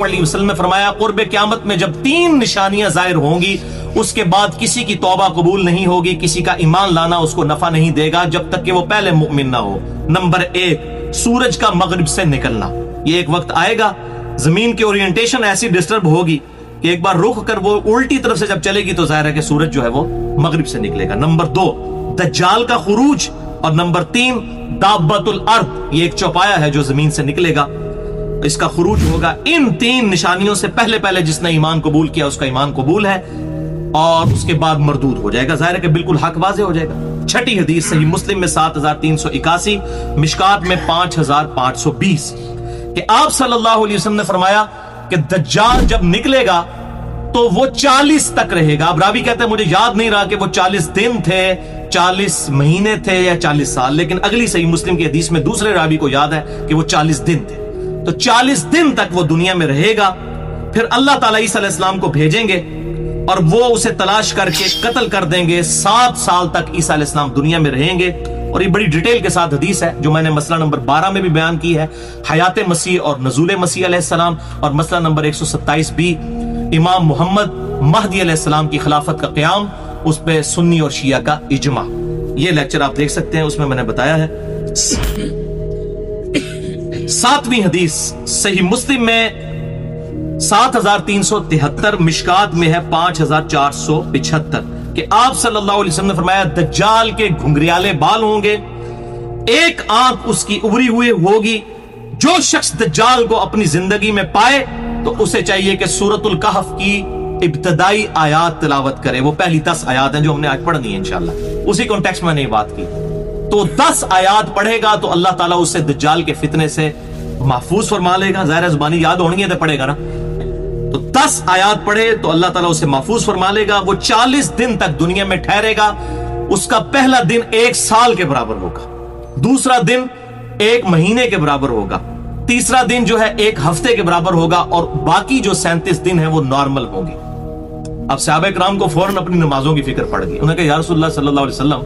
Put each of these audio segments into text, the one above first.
वसल्लम ने फरमाया कुर्ब क़यामत में जब 3 निशानियां जाहिर होंगी उसके बाद किसी की तौबा कबूल नहीं होगी, किसी का ईमान लाना उसको नफा नहीं देगा जब तक कि वो पहले मुमिन ना हो। नंबर 1, सूरज का मगरिब से निकलना। ये एक वक्त आएगा जमीन की ओरिएंटेशन ऐसी डिस्टर्ब होगी कि एक बार रुक कर वो उल्टी तरफ से जब चलेगी तो जाहिर है कि सूरज जो है वो मगरिब से निकलेगा। नंबर 2, दज्जाल का खुरूज। और नंबर 3, दाब्बतुल अर्द, ये एक चौपाया है जो जमीन से निकलेगा, इसका खुरूज होगा। इन 3 निशानियों से पहले पहले जिसने ईमान कबूल किया उसका ईमान कबूल है और उसके बाद मरदूद हो जाएगा, जाहिर है कि बिल्कुल हक वाज़े हो जाएगा। छठी हदीस सही मुस्लिम में 7381, मिशकात में 5520 कि आप सल्लल्लाहु अलैहि वसल्लम ने फरमाया कि दज्जाल जब निकलेगा तो वो 40 तक रहेगा। अब रावी कहते हैं मुझे याद नहीं रहा कि वो 40 दिन थे, 40 महीने थे या 40 साल, लेकिन अगली सही मुस्लिम की हदीस में दूसरे रावी को याद है कि वो 40 दिन थे। तो 40 दिन तक वो दुनिया में रहेगा, फिर अल्लाह ताला ईसा अलैहिस्सलाम को भेजेंगे और वो उसे तलाश करके कत्ल कर देंगे। 7 साल तक ईसा अलैहिस्सलाम दुनिया में रहेंगे और ये बड़ी डिटेल के साथ हदीस है जो मैंने मसला नंबर 12 में भी बयान की है, हयात मसीह और नज़ूल मसीह अलैहिस्सलाम, और मसला नंबर 127 भी इमाम मोहम्मद महदी अलैहिस्सलाम की खिलाफत का क़याम, उस पे सुन्नी और शिया का इजमा। ये लेक्चर आप देख सकते हैं, उसमें मैंने बताया है। 7वीं हदीस सही मुस्लिम में 7373, मिशकात में है 5475 कि आप सल्लल्लाहु अलैहि वसल्लम ने फरमाया दज्जाल के घुंघरियाले बाल होंगे, एक आंख उसकी उभरी हुई होगी। जो शख्स दज्जाल को अपनी जिंदगी में पाए तो उसे चाहिए कि सूरतुल कहफ की इब्तदाई आयात तिलावत करे। वो पहली 10 आयात हैं जो हमने आज पढ़नी है इंशाअल्लाह, उसी कॉन्टेक्स्ट में मैंने बात की। तो 10 आयात पढ़ेगा तो अल्लाह ताला उससे दज्जाल के फितने से महफूज फरमा लेगा। ज़ाहिर है ज़ुबानी याद होनी है तो पढ़ेगा ना, तो 10 आयात पढ़े तो अल्लाह ताला उसे महफूज फरमा लेगा। वो 40 दिन तक दुनिया में ठहरेगा। उसका पहला दिन 1 साल के बराबर होगा, दूसरा दिन 1 महीने के बराबर होगा, तीसरा दिन जो है 1 हफ्ते के बराबर होगा और बाकी जो 37 दिन है वो नॉर्मल होंगे। अब सहाबा किराम को फौरन अपनी नमाजों की फिक्र पड़ गई। उन्होंने कहा या रसूलुल्लाह सल्लल्लाहु अलैहि वसल्लम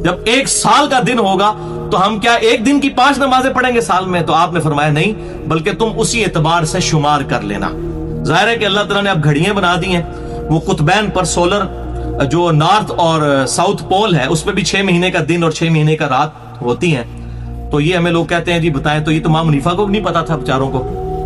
जब 1 साल का दिन होगा तो हम क्या 1 दिन की 5 नमाजें पढ़ेंगे साल में? तो आपने फरमाया नहीं, बल्कि तुम उसी एतबार से शुमार कर लेना। जाहिर है कि अल्लाह ताला ने अब घड़ियां बना दी हैं, वो कुतबैन पर सोलर जो नॉर्थ और साउथ पोल है उस पर भी 6 महीने का दिन और 6 महीने का रात होती है। तो ये हमें लोग कहते हैं जी बताएं, तो ये तो इमाम हनीफा को भी नहीं पता था बेचारों को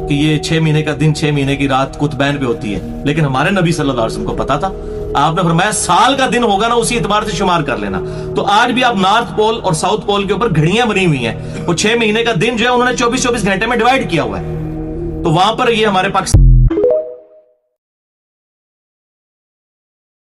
कि ये 6 महीने का दिन 6 महीने की रात कुतबैन पे होती है, लेकिन हमारे नबी सल्लल्लाहु अलैहि वसल्लम को पता था। आपने फरमाया साल का दिन होगा ना उसी एतबार से शुमार कर लेना। तो आज भी आप नॉर्थ पोल और साउथ पोल के ऊपर घड़ियां बनी हुई हैं, वो 6 महीने का दिन जो है उन्होंने 24-24 घंटे में डिवाइड किया हुआ है। तो वहां पर ये हमारे पाकिस्तान